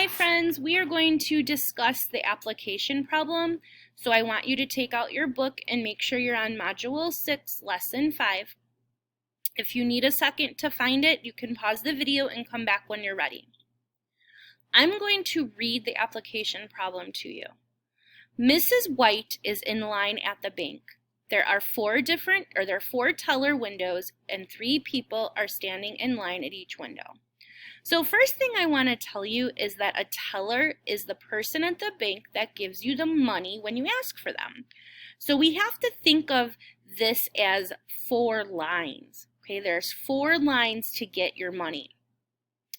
Hi friends, we are going to discuss the application problem. So I want you to take out your book and make sure you're on Module 6, Lesson 5. If you need a second to find it, you can pause the video and come back when you're ready. I'm going to read the application problem to you. Mrs. White is in line at the bank. There are four teller windows and 3 people are standing in line at each window. So first thing I want to tell you is that a teller is the person at the bank that gives you the money when you ask for them. So we have to think of this as 4 lines. Okay, there's 4 lines to get your money.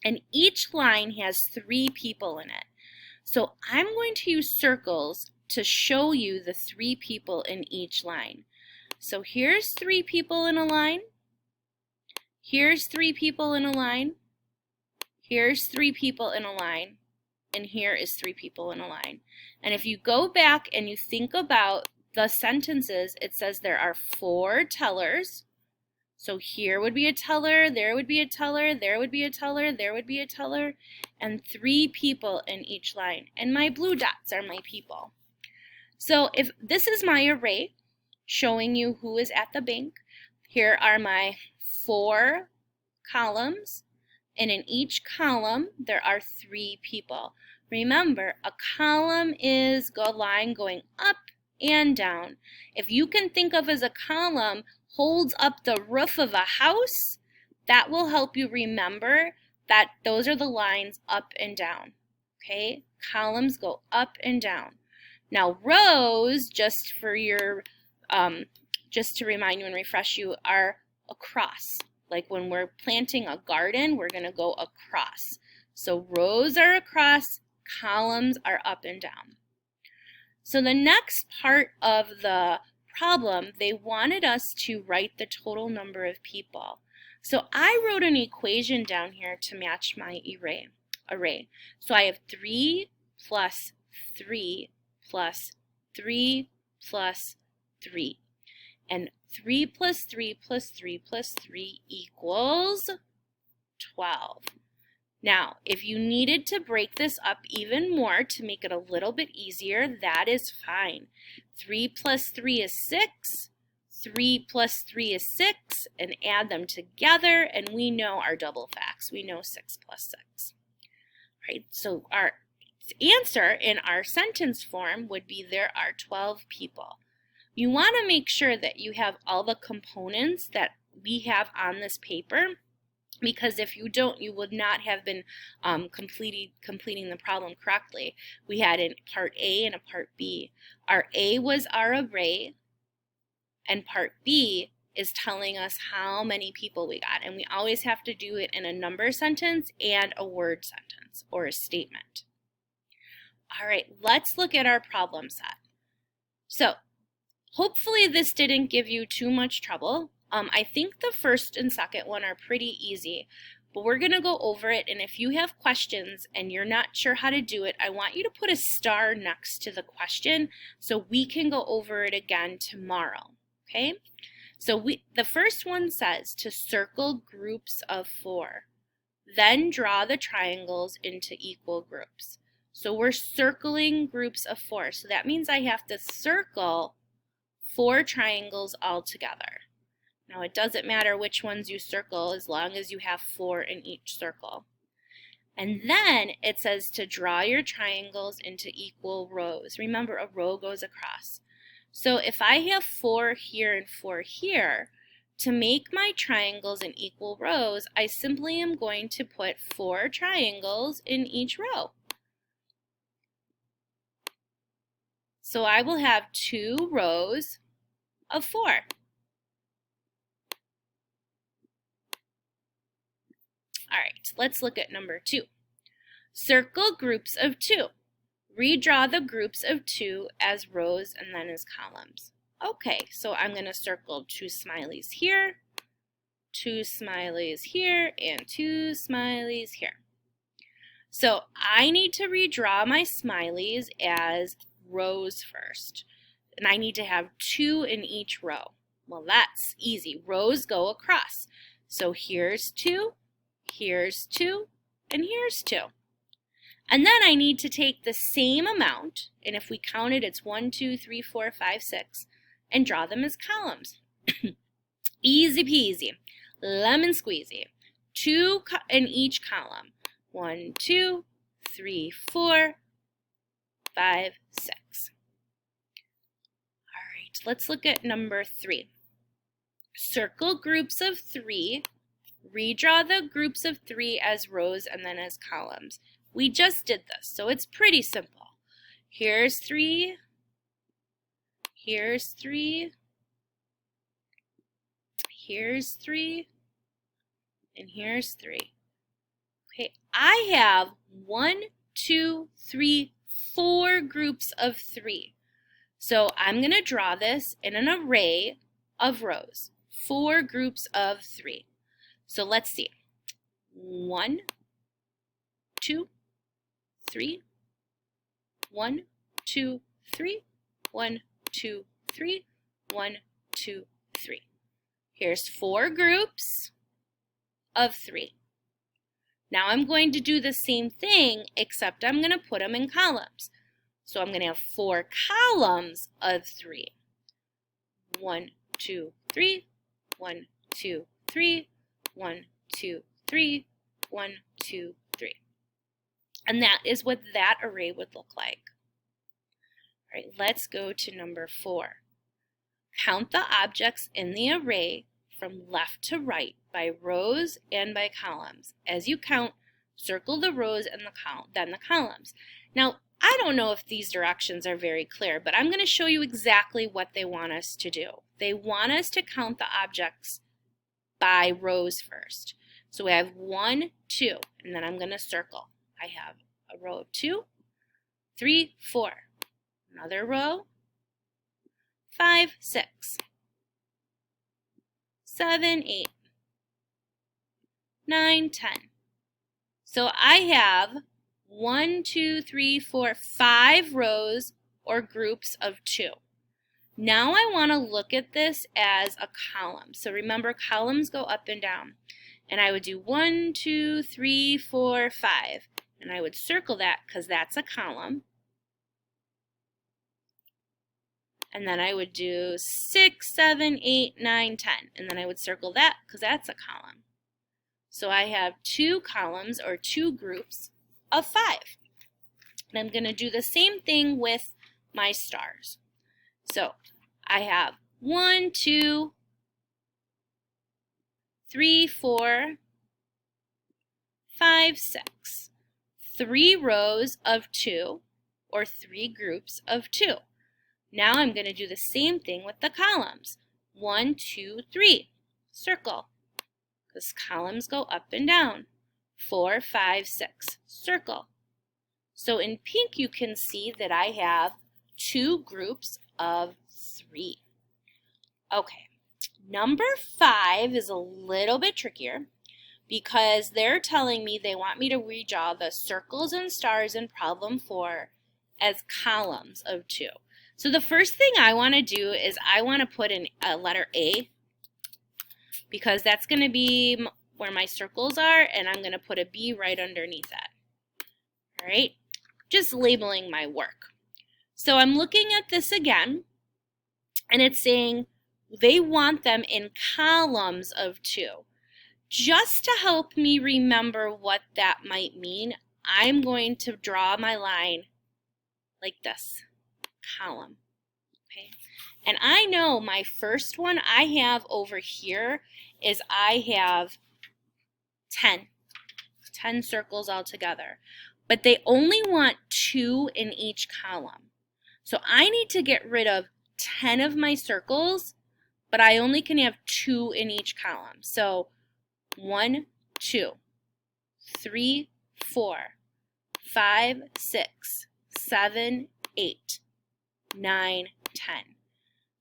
And each line has 3 people in it. So I'm going to use circles to show you the 3 people in each line. So here's 3 people in a line. Here's 3 people in a line. Here's 3 people in a line, and here is 3 people in a line. And if you go back and you think about the sentences, it says there are 4 tellers. So here would be a teller, there would be a teller, there would be a teller, there would be a teller, and 3 people in each line. And my blue dots are my people. So if this is my array showing you who is at the bank, here are my 4 columns. And in each column, there are 3 people. Remember, a column is a line going up and down. If you can think of as a column holds up the roof of a house, that will help you remember that those are the lines up and down. Okay, columns go up and down. Now rows, just for your, just to remind you and refresh you, are across. Like when we're planting a garden, we're going to go across. So rows are across, columns are up and down. So the next part of the problem, they wanted us to write the total number of people. So I wrote an equation down here to match my array. So I have 3 plus 3 plus 3 plus 3. And 3 plus 3 plus 3 plus 3 equals 12. Now, if you needed to break this up even more to make it a little bit easier, that is fine. 3 plus 3 is 6, 3 plus 3 is 6, and add them together, and we know our double facts. We know 6 plus 6. Right? So our answer in our sentence form would be there are 12 people. You want to make sure that you have all the components that we have on this paper, because if you don't, you would not have been completing the problem correctly. We had a part A and a part B. Our A was our array, and part B is telling us how many people we got. And we always have to do it in a number sentence and a word sentence or a statement. All right, let's look at our problem set. So, hopefully this didn't give you too much trouble. I think the first and second one are pretty easy, but we're going to go over it, and if you have questions and you're not sure how to do it, I want you to put a star next to the question so we can go over it again tomorrow, okay? So the first one says to circle groups of 4, then draw the triangles into equal groups. So we're circling groups of 4, so that means I have to circle 4 triangles all together. Now it doesn't matter which ones you circle as long as you have 4 in each circle. And then it says to draw your triangles into equal rows. Remember, a row goes across. So if I have 4 here and 4 here, to make my triangles in equal rows, I simply am going to put 4 triangles in each row. So I will have 2 rows of 4. All right, let's look at number 2. Circle groups of 2. Redraw the groups of 2 as rows and then as columns. Okay, so I'm going to circle 2 smileys here, 2 smileys here, and 2 smileys here. So I need to redraw my smileys as rows first. And I need to have 2 in each row. Well, that's easy. Rows go across. So here's 2, here's 2, and here's 2. And then I need to take the same amount, and if we count it, it's 1, 2, 3, 4, 5, 6, and draw them as columns. Easy peasy, lemon squeezy. 2 in each column. 1, 2, 3, 4, 5, 6. All right, let's look at number 3. Circle groups of 3. Redraw the groups of 3 as rows and then as columns. We just did this, so it's pretty simple. Here's 3. Here's 3. Here's 3. And here's 3. Okay, I have 1, 2, 3, 4 groups of 3. So I'm going to draw this in an array of rows. 4 groups of 3. So let's see. 1, 2, 3. 1, 2, 3. 1, 2, 3. 1, 2, 3. Here's 4 groups of 3. Now I'm going to do the same thing, except I'm going to put them in columns. So I'm going to have 4 columns of 3. 1, 2, 3. 1, 2, 3. 1, 2, 3. 1, 2, 3. And that is what that array would look like. All right, let's go to number 4. Count the objects in the array from left to right by rows and by columns. As you count, circle the rows and then the columns. Now, I don't know if these directions are very clear, but I'm going to show you exactly what they want us to do. They want us to count the objects by rows first. So we have 1, 2, and then I'm going to circle. I have a row of 2, 3, 4, another row, 5, 6, 7, 8, 9, 10. So I have 1, 2, 3, 4, 5 rows or groups of 2. Now I want to look at this as a column. So remember, columns go up and down. And I would do 1, 2, 3, 4, 5. And I would circle that because that's a column. And then I would do 6, 7, 8, 9, 10. And then I would circle that because that's a column. So I have 2 columns or 2 groups of 5. And I'm going to do the same thing with my stars. So I have 1, 2, 3, 4, 5, 6. 3 rows of 2 or 3 groups of 2. Now I'm going to do the same thing with the columns. 1, 2, 3. Circle. Because columns go up and down. 4, 5, 6. Circle. So in pink you can see that I have 2 groups of 3. Okay, number 5 is a little bit trickier because they're telling me they want me to redraw the circles and stars in problem 4 as columns of 2. So the first thing I want to do is I want to put in a letter A because that's going to be where my circles are, and I'm going to put a B right underneath that. All right, just labeling my work. So I'm looking at this again, and it's saying they want them in columns of 2. Just to help me remember what that might mean, I'm going to draw my line like this, column. Okay, and I know my first one I have over here is I have 10 circles altogether, but they only want 2 in each column. So I need to get rid of 10 of my circles, but I only can have 2 in each column. So 1, 2, 3, 4, 5, 6, 7, 8, 9, 10.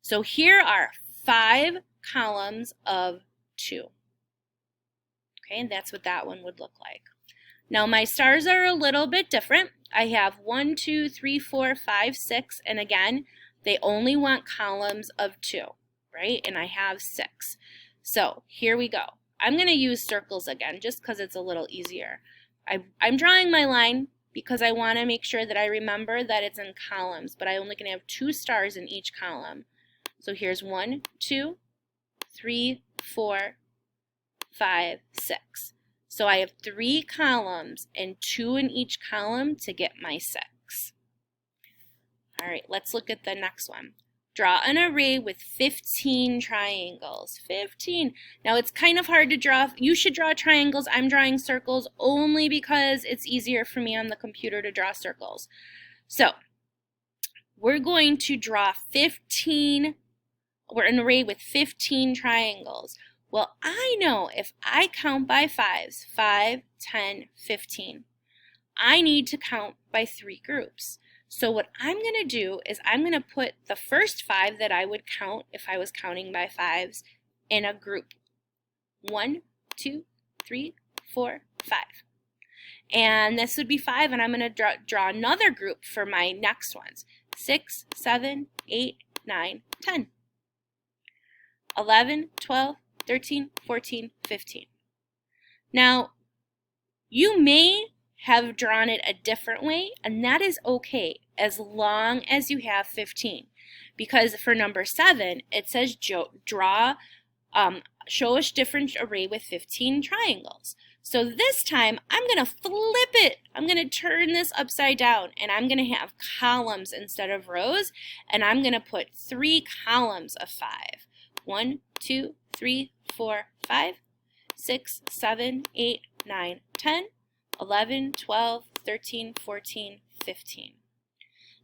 So here are 5 columns of 2. Okay, and that's what that one would look like. Now my stars are a little bit different. I have 1, 2, 3, 4, 5, 6, and again, they only want columns of 2, right? And I have 6. So here we go. I'm going to use circles again just because it's a little easier. I'm drawing my line because I want to make sure that I remember that it's in columns, but I only can have 2 stars in each column. So here's 1, 2, 3, 4, 5, 6. So I have 3 columns and 2 in each column to get my 6. All right, let's look at the next one. Draw an array with 15 triangles. 15. Now it's kind of hard to draw. You should draw triangles. I'm drawing circles only because it's easier for me on the computer to draw circles. So we're going to draw 15. We're an array with 15 triangles. Well, I know if I count by 5s, 5, 10, 15, I need to count by 3 groups. So what I'm going to do is I'm going to put the first 5 that I would count if I was counting by 5s in a group. 1, 2, 3, 4, 5. And this would be 5, and I'm going to draw another group for my next ones. 6, 7, 8, 9, 10. 11, 12, 13, 14, 15. Now, you may have drawn it a different way, and that is okay as long as you have 15. Because for number 7, it says show a different array with 15 triangles. So this time, I'm going to flip it. I'm going to turn this upside down, and I'm going to have columns instead of rows, and I'm going to put 3 columns of 5. 1, 2, 3, 4, 5, 6, 7, 8, 9, 10, 11, 12, 13, 14, 15.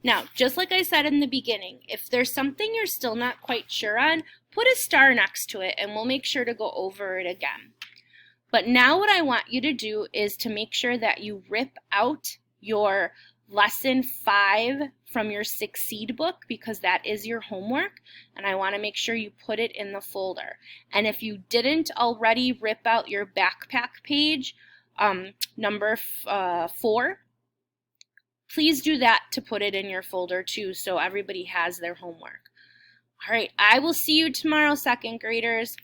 Now, just like I said in the beginning, if there's something you're still not quite sure on, put a star next to it and we'll make sure to go over it again. But now what I want you to do is to make sure that you rip out your lesson 5 from your Succeed book, because that is your homework, and I want to make sure you put it in the folder. And if you didn't already rip out your backpack page, number 4, please do that to put it in your folder too, so everybody has their homework. All right, I will see you tomorrow, second graders.